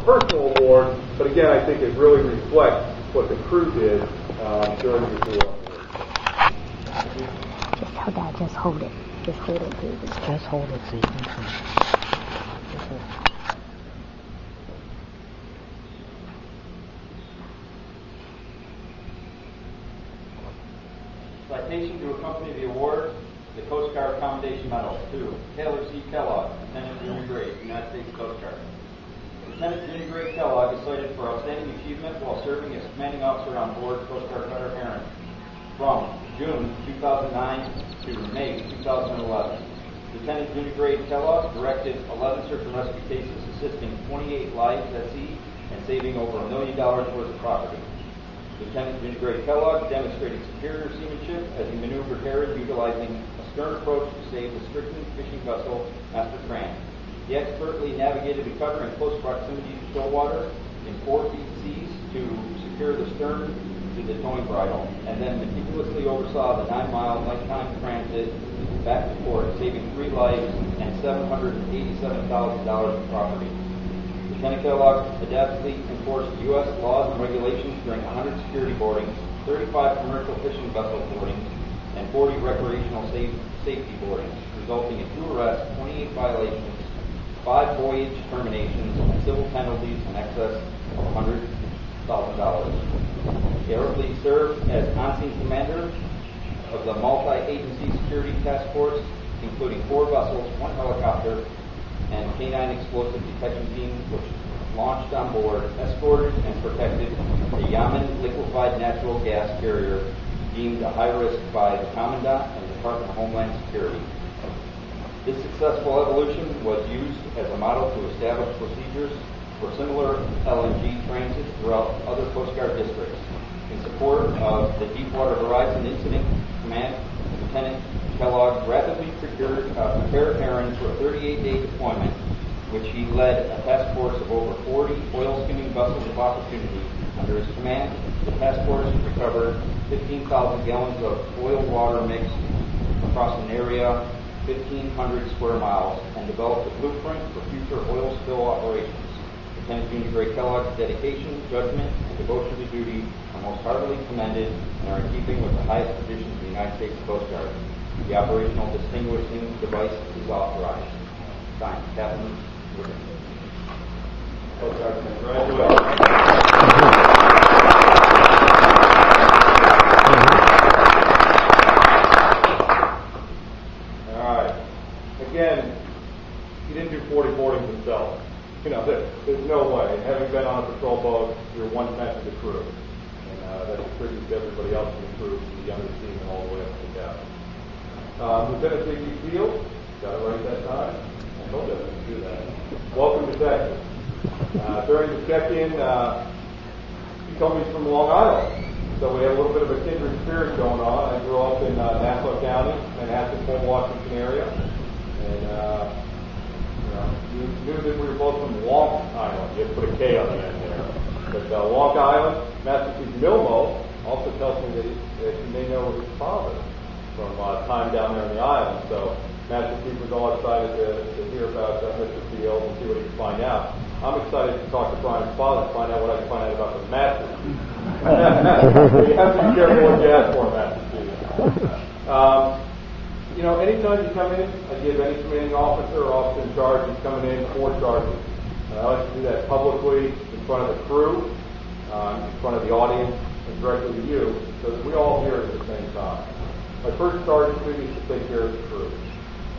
personal award, but again, I think it really reflects what the crew did during the tour. Just tell Dad, just hold it. Just hold it, please. Just hold it so you can come. Just hold it. Citation to accompany the award, the Coast Guard Commendation Medal to Taylor C. Kellogg, Lieutenant Junior Grade, United States Coast Guard. Lieutenant Junior Grade Kellogg is cited for outstanding achievement while serving as commanding officer on board Coast Guard cutter Heron from June 2009 to May 2011. Lieutenant Junior Grade Kellogg directed 11 search and rescue cases, assisting 28 lives at sea and saving over $1 million worth of property. Lieutenant Junior Grade Kellogg demonstrated superior seamanship as he maneuvered Heron utilizing a stern approach to save the stricken fishing vessel Master Tran. He expertly navigated the cutter in close proximity to shoal water in 4 feet seas to secure the stern to the towing bridle, and then meticulously oversaw the 9-mile nighttime transit back to port, saving 3 lives and $787,000 of property. Lieutenant Kellogg adeptly enforced U.S. laws and regulations during 100 security boardings, 35 commercial fishing vessel boardings, and 40 recreational safety boardings, resulting in 2 arrests, 28 violations, 5 voyage terminations, and civil penalties in excess of $100,000. He ably served as on-scene commander of the multi-agency security task force, including 4 vessels, 1 helicopter, and K-9 explosive detection team, which launched on board, escorted and protected the Yemen liquefied natural gas carrier deemed a high risk by the Commandant and Department of Homeland Security. This successful evolution was used as a model to establish procedures for similar LNG transits throughout other Coast Guard districts. In support of the Deepwater Horizon Incident Command, Lieutenant Kellogg rapidly prepared Heron for a 38-day deployment, which he led a task force of over 40 oil skimming vessels of opportunity. Under his command, the task force recovered 15,000 gallons of oil-water mix across an area 1,500 square miles and developed a blueprint for future oil spill operations. Lieutenant Junior Grade Kellogg's dedication, judgment, and devotion to duty are most heartily commended and are in keeping with the highest traditions of the United States Coast Guard. The operational distinguishing device is authorized. Signed, Captain Ritter. Coast Guard, congratulations. All right. Again, he didn't do 40 boardings himself. You know, there's no way. Having been on a patrol boat, you're 1/10 of the crew. And that's a tribute to everybody else in the crew, from the younger team and all the way up to the captain. Lieutenant J.P. Field, got it right that time. I told you I was going to do that. Welcome to Texas. During the check-in, he told me he's from Long Island. So we have a little bit of a kindred spirit going on. I grew up in Nassau County, Manhattan, Port Washington area. And you knew that we were both from Long Island. You had to put a K on the end there. But Long Island, Massachusetts Milmo also tells me that he may know his father from time down there on the island. So Master Chief was all excited to hear about Mr. Field and see what he could find out. I'm excited to talk to Brian's father and find out what I can find out about the Master Chief. You have to be careful what you ask for, Master Chief. You know, anytime you come in, I give any commanding officer or officer in charge who's coming in 4 charges. And I like to do that publicly in front of the crew, in front of the audience, and directly to you, so that we all hear it at the same time. My first charge to you is to take care of the crew.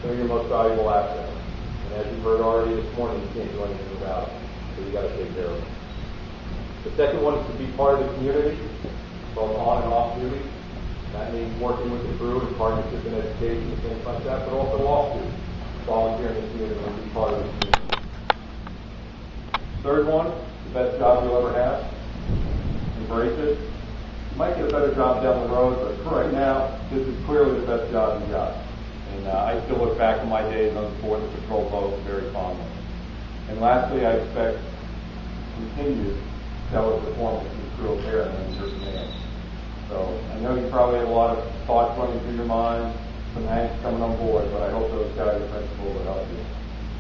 They're your most valuable asset. And as you've heard already this morning, you can't do anything about it. So you got to take care of them. The second one is to be part of the community, both on and off duty. That means working with the crew in partnership in education and things like that, but also off duty, volunteering in the community and be part of the community. Third one, the best job you'll ever have. Embrace it. You might get a better job down the road, but for right now, this is clearly the best job you got. And I still look back on my days on board the patrol boat very fondly. And lastly, I expect continued stellar performance from the crew of Heron and your command. So I know you probably have a lot of thoughts running through your mind, some angst coming on board, but I hope those guiding principles will help you.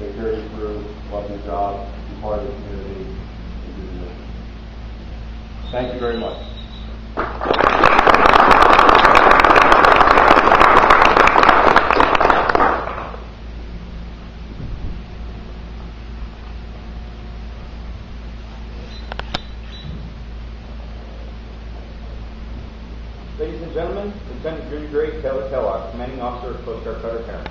Take care of your crew, love your job, be part of the community, Thank you very much. Ladies and gentlemen, Lieutenant Junior Grade Taylor Kellogg, Commanding Officer of Coast Guard Cutter Heron.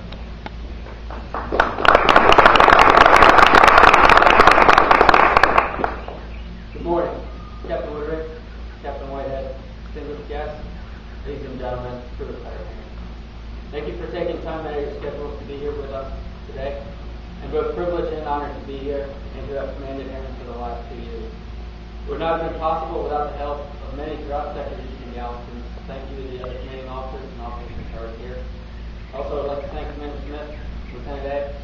Good morning, Captain Woodring, Captain Whitehead, distinguished guests, ladies and gentlemen, crew of Cutter Heron. Thank you for taking time out of your schedules to be here with us today. I'm both privileged and honored to be here and to have commanded Heron for the last 2 years. It would not have been possible without the help of many throughout Sector Eastern Galaxies. Thank you to the other commanding officers and officers in charge here. Also, I'd like to thank Commander Smith, Lieutenant A,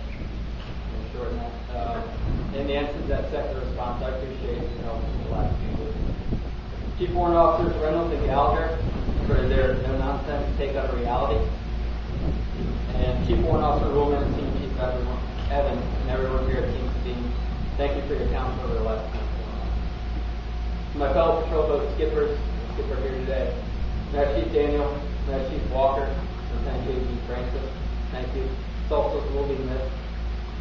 and the ensigns at Sector Response. I appreciate your help in the last few years. Chief Warrant Officers Reynolds and Gallagher for their no-nonsense take-up reality. And Chief Warrant Officer Ruhlman and Team Chief Evans and everyone here at Team Steam, thank you for your counsel over the last 24 months. To my fellow patrol boat skippers, skipper here today, Master Chief Daniel, Master Chief Walker, Lieutenant J.G. Francis, thank you. Solstice will be missed.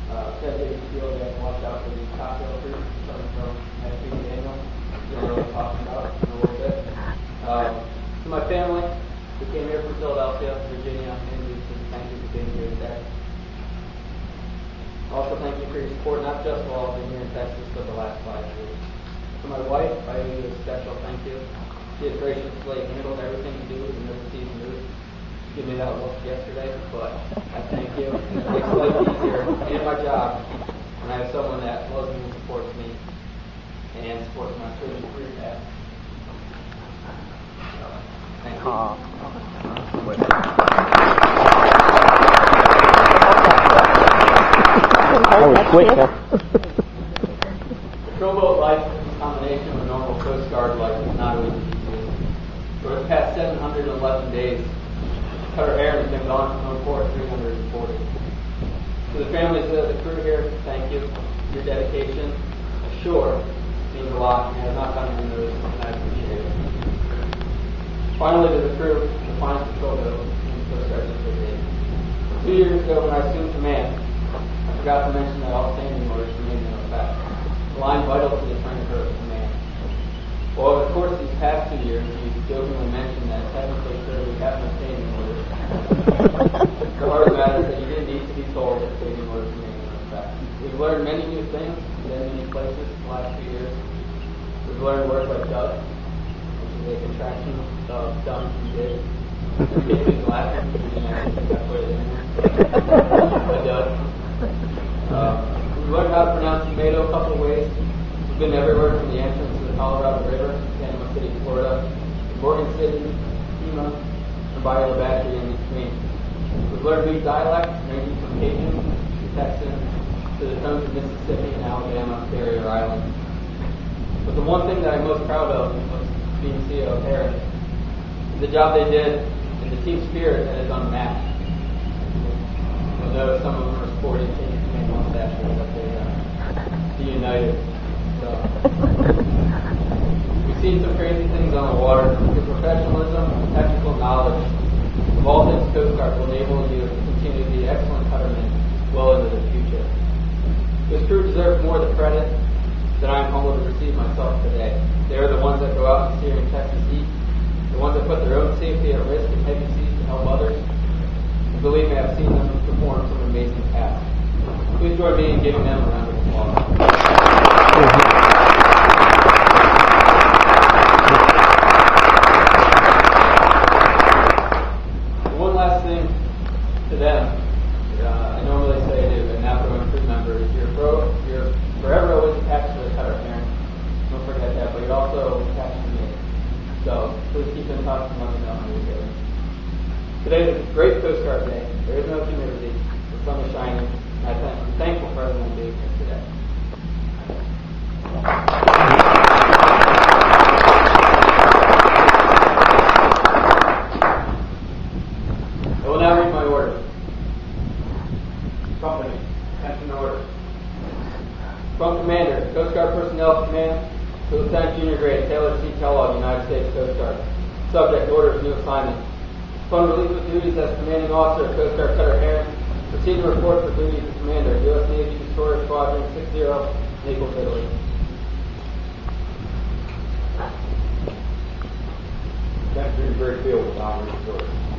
Lieutenant J.G. Field, you have to watch out for the cocktail crew coming from Master Chief Daniel. We're going to talk about in a little bit. To my family, who came here from Philadelphia, Virginia, and Houston, thank you for being here today. Also, thank you for your support, not just while I've been here in Texas, but the last 5 years. To my wife, I owe you a special thank you. She has graciously handled everything to do with the overseas move. Give me that look yesterday, but I thank you. It makes life easier and my job when I have someone that loves me and supports me and supports my career path. Thank you. That was quick, huh? Patrol boat life is a combination of a normal Coast Guard life is not always easy. For the past 711 days, Cutter Heron has been gone from port 340. To the families of the crew here, thank you. Your dedication, sure, means a lot. You have not done your nose, and I appreciate it. Finally, to the crew, the finest patrol boat in the Coast Guard District 8. 2 years ago, when I assumed command, I forgot to mention that all standing orders remain in effect, a line vital to the training of command. Well, over the course of these past 2 years, you jokingly mentioned that technically, sir, we have no standing orders. The heart of the matter is that you didn't need to be told that standing orders remain in effect. We've learned many new things in many places in the last few years. We've learned words like DUD, which is a contraction of done and did. Maybe Latin, we didn't actually think I put it in there. DUD. We've learned how to pronounce tomato a couple of ways. We've been everywhere from the entrance to the Colorado River, Panama City, Florida, Morgan City, Pima, and Bayou Battery in between. We've learned new dialects ranging from Cajun to Texan to the tones of Mississippi and Alabama, Barrier Island. But the one thing that I'm most proud of was being CEO of Heron. The job they did and the team spirit that is unmatched. You'll notice some of them are sporting teams and mustaches, but they united. So, we've seen some crazy things on the water. Your professionalism and technical knowledge of all things Coast Guard will enable you to continue to be excellent cuttermen well into the future. This crew deserves more of the credit that I am humbled to receive myself today. They are the ones that go out and steer in Texas heat, the ones that put their own safety at risk in heavy seas to help others. And believe me, I've seen them perform some amazing tasks. Please join me in giving them a round of applause. One last thing to them, I normally say to an outgoing crew member, you're forever always attached to the Cutter Heron. Don't forget that, but you're also attached to me. So please keep in touch and let me know how you're doing. Today is a great Coast Guard day. There is no humidity. The sun is shining. And I'm thankful for everyone being here today. I will now read my order. Company, attention to order. From Commander, Coast Guard Personnel Command, To Lieutenant Junior Grade Taylor C. Kellogg, United States Coast Guard. Subject: Orders, new assignment. Upon release of duties as commanding officer of Coast Guard Cutter Heron, proceed to report for duties as commander, U.S. Navy Destroyer Squadron 60, Naples, Italy. Lieutenant Junior Grade Field with honor and service.